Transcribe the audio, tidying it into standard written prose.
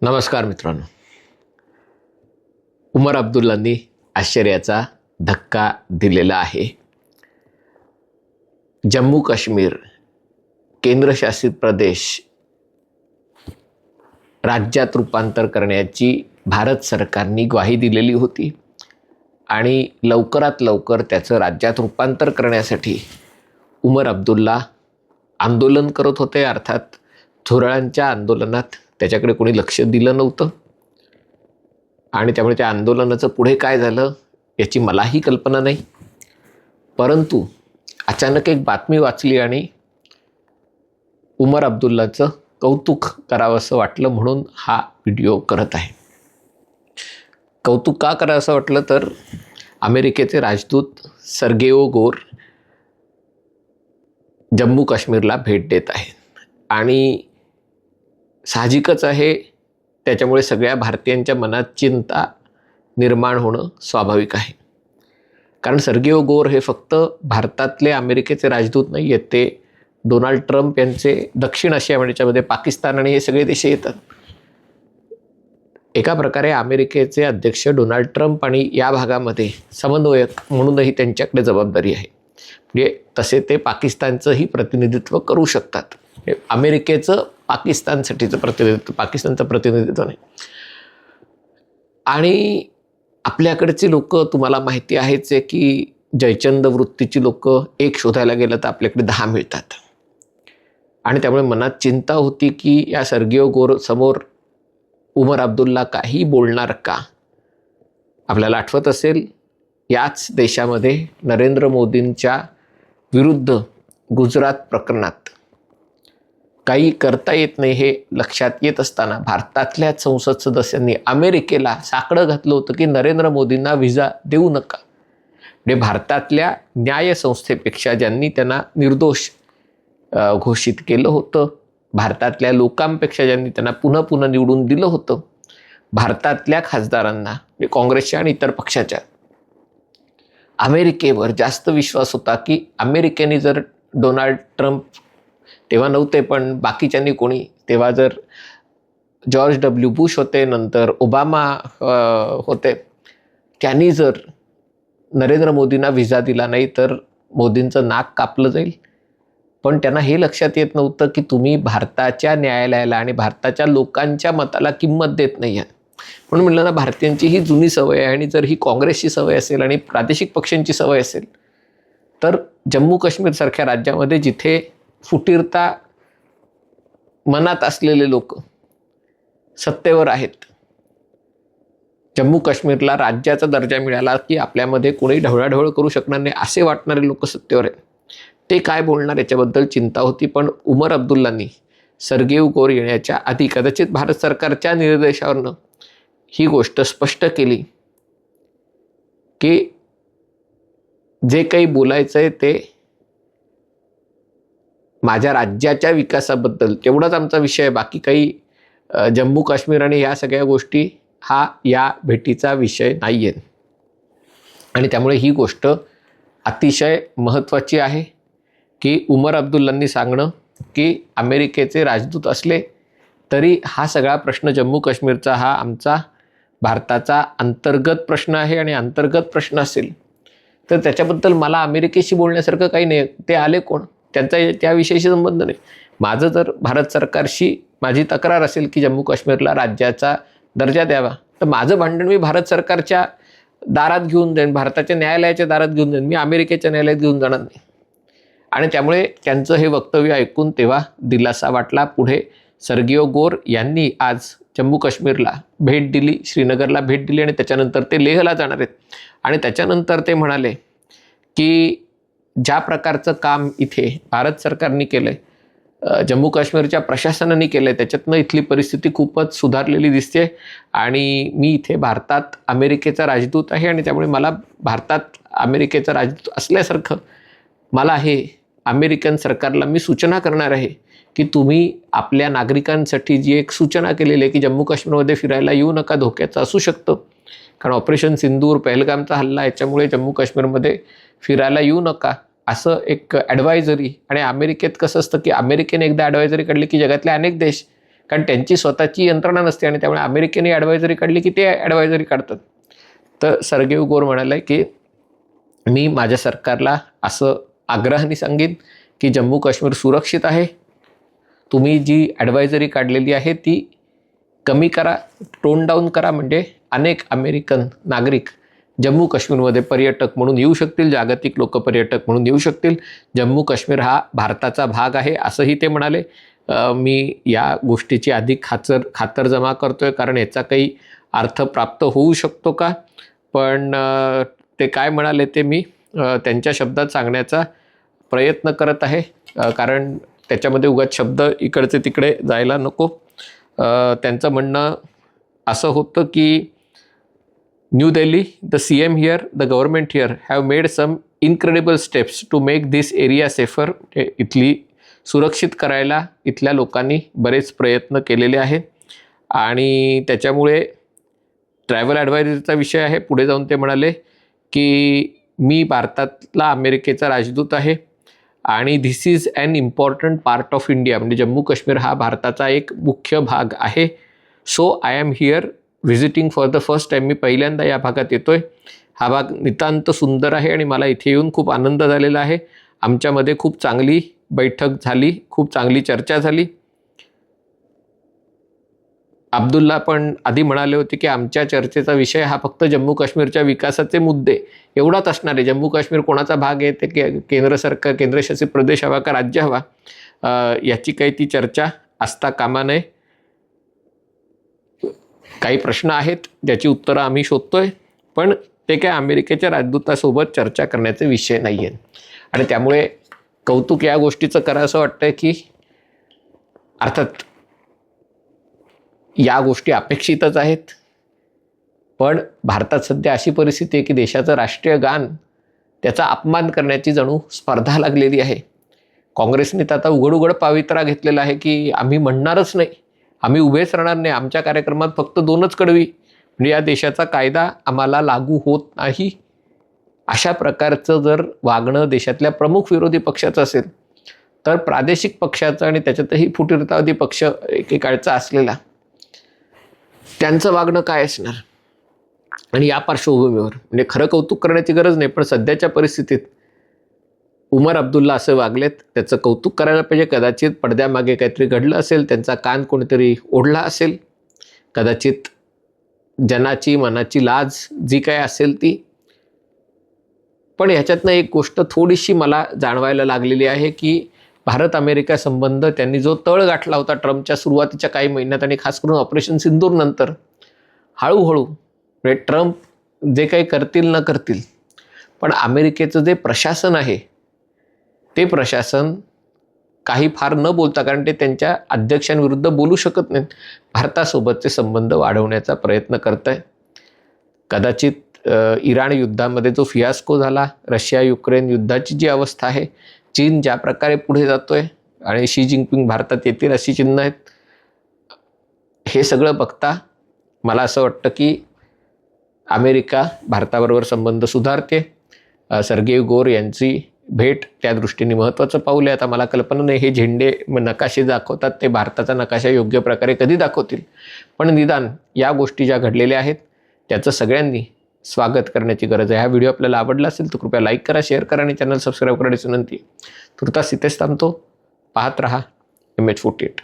नमस्कार मित्रांनो. उमर अब्दुल्लांनी आश्चर्याचा धक्का दिलेला आहे. जम्मू काश्मीर केंद्रशासित प्रदेश राज्यात रूपांतर करण्याची भारत सरकारने ग्वाही दिलेली होती आणि लवकरात लवकर त्याचं राज्यात रूपांतर करण्यासाठी उमर अब्दुल्ला आंदोलन करत होते. अर्थात झुरळांच्या आंदोलनात त्याच्याकडे कोणी लक्ष दिलं नव्हतं आणि त्यामुळे त्या आंदोलनाचं पुढे काय झालं याची मलाही कल्पना नाही. परंतु अचानक एक बातमी वाचली आणि उमर अब्दुल्लाचं कौतुक करावंसं वाटलं म्हणून हा व्हिडिओ करत आहे. कौतुक का करावंसं वाटलं तर अमेरिकेचे राजदूत सर्गेओ गोर जम्मू काश्मीरला भेट देत आहेत आणि साहजिकच आहे त्याच्यामुळे सगळ्या भारतीयांच्या मनात चिंता निर्माण होणं स्वाभाविक आहे. कारण सर्गेओ गोर हे फक्त भारतातले अमेरिकेचे राजदूत नाही आहेत, ते डोनाल्ड ट्रम्प यांचे दक्षिण आशियामध्ये पाकिस्तान आणि हे सगळे देश येतात. एका प्रकारे अमेरिकेचे अध्यक्ष डोनाल्ड ट्रम्प आणि या भागामध्ये समन्वयक म्हणूनही त्यांच्याकडे जबाबदारी आहे. म्हणजे तसे ते पाकिस्तानचंही प्रतिनिधित्व करू शकतात. अमेरिकेचं पाकिस्तानसाठीचं प्रतिनिधित्व, पाकिस्तानचं प्रतिनिधित्व नाही. आणि आपल्याकडची लोक तुम्हाला माहिती आहेच आहे की जयचंद वृत्तीची लोक एक शोधायला गेलं तर आपल्याकडे 10 मिळतात. आणि त्यामुळे मनात चिंता होती की या सर्गेओ गोर समोर उमर अब्दुल्ला काही बोलणार का. आपल्याला आठवत असेल याच देशामध्ये नरेंद्र मोदींच्या विरुद्ध गुजरात प्रकरणात काही करता येत नाही हे लक्षात येत असताना भारतातल्याच संसद सदस्यांनी अमेरिकेला साकडं घातलं होतं की नरेंद्र मोदींना व्हिसा देऊ नका. म्हणजे भारतातल्या न्यायसंस्थेपेक्षा ज्यांनी त्यांना निर्दोष घोषित केलं होतं, भारतातल्या लोकांपेक्षा ज्यांनी त्यांना पुन्हा पुन्हा निवडून दिलं होतं, भारतातल्या खासदारांना म्हणजे काँग्रेसच्या आणि इतर पक्षाच्या अमेरिकेवर जास्त विश्वास होता की अमेरिकेने जर डोनाल्ड ट्रम्प तेव्हा नव्हते पण बाकीच्यांनी कोणी, तेव्हा जर जॉर्ज डब्ल्यू बुश होते, नंतर ओबामा होते, त्यांनी जर नरेंद्र मोदींना व्हिसा दिला नाही तर मोदींचं नाक कापलं जाईल. पण त्यांना हे लक्षात येत नव्हतं की तुम्ही भारताच्या न्यायालयाला आणि भारताच्या लोकांच्या मताला किंमत देत नाही आहे. म्हणून म्हटलं ना, भारतीयांची ही जुनी सवय आहे आणि जर ही काँग्रेसची सवय असेल आणि प्रादेशिक पक्षांची सवय असेल तर जम्मू काश्मीरसारख्या राज्यामध्ये जिथे फुटीरता मनात असलेले लोक सत्तेवर आहेत, जम्मू काश्मीरला राज्याचा दर्जा मिळाला की आपल्यामध्ये कोणी ढवळाढवळ करू शकणार नाही असे वाटणारे लोक सत्तेवर आहेत, ते काय बोलणार याच्याबद्दल चिंता होती. पण उमर अब्दुल्लांनी सर्गेओ गोर येण्याच्या आधी कदाचित भारत सरकारच्या निर्देशावरनं ही गोष्ट स्पष्ट केली की जे काही बोलायचं आहे ते माझ्या राज्याच्या विकासाबद्दल तेवढाच आमचा विषय आहे, बाकी काही जम्मू काश्मीर आणि या सगळ्या गोष्टी हा या भेटीचा विषय नाही आहे. आणि त्यामुळे ही गोष्ट अतिशय महत्त्वाची आहे की उमर अब्दुल्लांनी सांगणं की अमेरिकेचे राजदूत असले तरी हा सगळा प्रश्न जम्मू काश्मीरचा हा आमचा भारताचा अंतर्गत प्रश्न आहे आणि अंतर्गत प्रश्न असेल तर त्याच्याबद्दल मला अमेरिकेशी बोलण्यासारखं काही नाही. ते आले कोण, त्यांचा त्याविषयीशी संबंध नाही. माझं जर भारत सरकारशी माझी तक्रार असेल की जम्मू काश्मीरला राज्याचा दर्जा द्यावा तर माझं भांडण मी भारत सरकारच्या दारात घेऊन जाईन, भारताच्या न्यायालयाच्या दारात घेऊन जाईन, मी अमेरिकेच्या न्यायालयात घेऊन जाणार नाही. आणि त्यामुळे त्यांचं हे वक्तव्य ऐकून तेव्हा दिलासा वाटला. पुढे सर्गेओ गोर यांनी आज जम्मू काश्मीरला भेट दिली, श्रीनगरला भेट दिली आणि त्याच्यानंतर ते लेहला जाणार आहेत. आणि त्याच्यानंतर ते म्हणाले की ज्या प्रकारचं काम इथे भारत सरकारने केलं आहे, जम्मू काश्मीरच्या प्रशासनाने केलं आहे, त्याच्यातनं इथली परिस्थिती खूपच सुधारलेली दिसते. आणि मी इथे भारतात अमेरिकेचा राजदूत आहे आणि त्यामुळे मला भारतात अमेरिकेचा राजदूत असल्यासारखं मला हे अमेरिकन सरकारला मी सूचना करणार आहे की तुम्ही आपल्या नागरिकांसाठी जी एक सूचना केलेली आहे की जम्मू काश्मीरमध्ये फिरायला येऊ नका, धोक्याचं असू शकतं, कारण ऑपरेशन सिंदूर, पहलगामचा हल्ला याच्यामुळे जम्मू काश्मीरमध्ये फिरायला येऊ नका असं एक ॲडवायझरी. आणि अमेरिकेत कसं असतं की अमेरिकेने एकदा ॲडवायझरी काढली की जगातले अनेक देश, कारण त्यांची स्वतःची यंत्रणा नसते आणि त्यामुळे अमेरिकेने ॲडवायझरी काढली की ते ॲडवायझरी काढतात. तर सर्गेई गोर म्हणाले की मी माझ्या सरकारला असं आग्रहाने सांगेन की जम्मू काश्मीर सुरक्षित आहे, तुम्ही जी ॲडवायझरी काढलेली आहे ती कमी करा, टोन डाऊन करा, म्हणजे अनेक अमेरिकन नागरिक जम्मू काश्मीरमध्ये पर्यटक म्हणून येऊ शकतील, जागतिक लोक पर्यटक म्हणून येऊ शकतील. जम्मू काश्मीर हा भारताचा भाग आहे असंही ते म्हणाले. मी या गोष्टीची अधिक खातरजमा करतोय कारण याचा काही अर्थ प्राप्त होऊ शकतो का, पण ते काय म्हणाले ते मी त्यांच्या शब्दात सांगण्याचा प्रयत्न करत आहे, कारण त्याच्यामध्ये उगाच शब्द इकडचे तिकडे जायला नको. त्यांचं म्हणणं असं होतं की new Delhi, the CM here, the government here have made some incredible steps to make this area safer. इथली सुरक्षित करायला इथल्या लोकांनी बरेच प्रयत्न केलेले आहेत आणि त्याच्यामुळे ट्रॅव्हल ॲडवायझरीचा विषय आहे. पुढे जाऊन ते म्हणाले की मी भारतातला अमेरिकेचा राजदूत आहे आणि this is an important part of India, म्हणजे जम्मू काश्मीर हा भारताचा एक मुख्य भाग आहे. So I am here visiting for the first time. मी पहिल्यांदा या भागात येतोय. हा भाग नितांत सुंदर आहे आणि मला इथे येऊन खूप आनंद झालेला आहे. आमच्यामध्ये खूप चांगली बैठक झाली, खूप चांगली चर्चा झाली. अब्दुल्ला पण आधी म्हणाले होते की आमच्या चर्चेचा विषय हा फक्त जम्मू काश्मीरच्या विकासाचे मुद्दे एवढाच असणार आहे. जम्मू काश्मीर कोणाचा भाग आहे, ते केंद्र सरकार, केंद्रशासित प्रदेश हवा का राज्य हवा, याची काही ती चर्चा असता कामा नये. काही प्रश्न आहेत ज्याची उत्तरं आम्ही शोधतोय, पण ते काय अमेरिकेच्या राजदूतासोबत चर्चा करण्याचे विषय नाही आहेत. आणि त्यामुळे कौतुक या गोष्टीचं करा असं वाटतंय की अर्थात या गोष्टी अपेक्षितच आहेत, पण भारतात सध्या अशी परिस्थिती आहे की देशाचं राष्ट्रीय गान त्याचा अपमान करण्याची जणू स्पर्धा लागलेली आहे. काँग्रेसने तर आता उघड पावित्रा घेतलेला आहे की आम्ही म्हणणारच नाही, आम्ही उभेच राहणार नाही, आमच्या कार्यक्रमात फक्त 2च कडवी, म्हणजे या देशाचा कायदा आम्हाला लागू होत नाही. अशा प्रकारचं जर वागणं देशातल्या प्रमुख विरोधी पक्षाचं असेल तर प्रादेशिक पक्षाचं आणि त्याच्यातही फुटीरतावादी पक्ष एकेकाळचा असलेला त्यांचं वागणं काय असणार. आणि या पार्श्वभूमीवर म्हणजे खरं कौतुक करण्याची गरज नाही, पण सध्याच्या परिस्थितीत उमर अब्दुल्ला असं वागलेत, त्याचं कौतुक करायला पाहिजे. कदाचित पडद्यामागे काहीतरी घडलं असेल, त्यांचा कान कोणीतरी ओढला असेल, कदाचित जनाची मनाची लाज जी काय असेल ती. पण ह्याच्यातनं एक गोष्ट थोडीशी मला जाणवायला लागलेली आहे की भारत अमेरिका संबंध त्यांनी जो तळ गाठला होता ट्रम्पच्या सुरुवातीच्या काही महिन्यात आणि खास करून ऑपरेशन सिंदूर नंतर, हळूहळू म्हणजे ट्रम्प जे काही करतील न करतील, पण अमेरिकेचं जे प्रशासन आहे ते प्रशासन काही फार न बोलता, कारण ते त्यांच्या अध्यक्षांविरुद्ध बोलू शकत नाहीत, भारतासोबतचे संबंध वाढवण्याचा प्रयत्न करत आहे. कदाचित इराण युद्धामध्ये जो फियास्को झाला, रशिया युक्रेन युद्धाची जी अवस्था आहे, चीन ज्या प्रकारे पुढे जातोय आणि शी जिनपिंग भारतात येतील अशी चिन्ह आहेत, हे सगळं बघता मला असं वाटतं की अमेरिका भारताबरोबर संबंध सुधारते. सर्गेई गोर यांची भेट त्या दृष्टीने महत्त्वाचं पाऊल आहे. आता मला कल्पना नाही हे झेंडे नकाशे दाखवतात ते भारताचा नकाशा योग्य प्रकारे कधी दाखवतील, पण निदान या गोष्टी ज्या घडलेल्या आहेत त्याचं सगळ्यांनी स्वागत करण्याची गरज आहे. हा व्हिडिओ आपल्याला आवडला असेल तर कृपया लाईक करा, शेअर करा आणि चॅनल सबस्क्राईब करण्याची विनंती. तुर्तास इथेच थांबतो. पाहत रहा MH48.